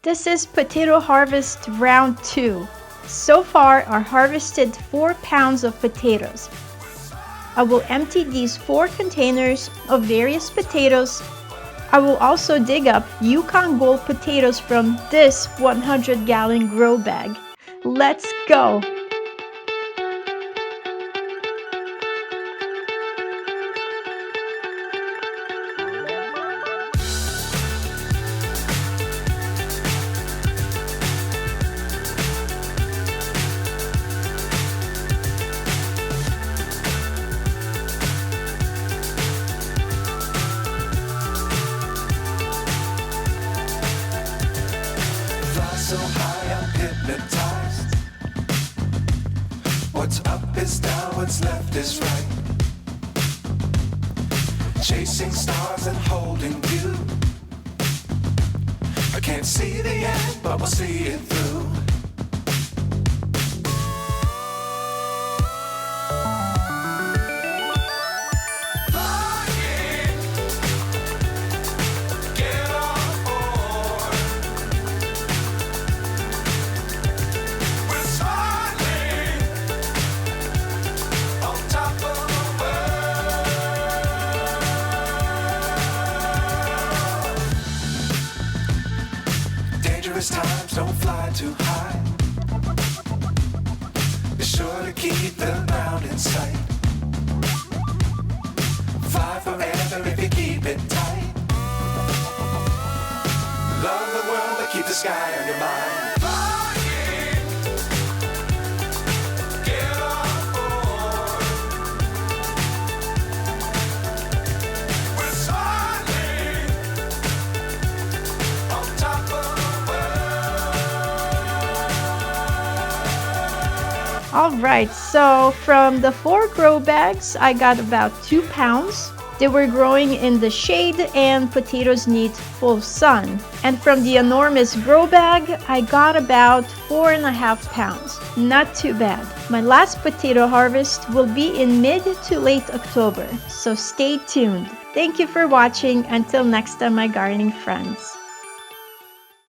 This is potato harvest round 2. So far, I harvested 4 pounds of potatoes. I will empty these 4 containers of various potatoes. I will also dig up Yukon Gold potatoes from this 100-gallon grow bag. Let's go! So high I'm hypnotized. What's up is down, what's left is right. Chasing stars and holding you. I can't see the end, but we'll see it through. Dangerous times, don't fly too high. Be sure to keep the ground in sight. Fly forever if you keep it tight. Love the world, but keep the sky on your mind. Alright, so from the 4 grow bags, I got about 2 pounds. They were growing in the shade and potatoes need full sun. And from the enormous grow bag, I got about 4.5 pounds. Not too bad. My last potato harvest will be in mid to late October, so stay tuned. Thank you for watching. Until next time, my gardening friends.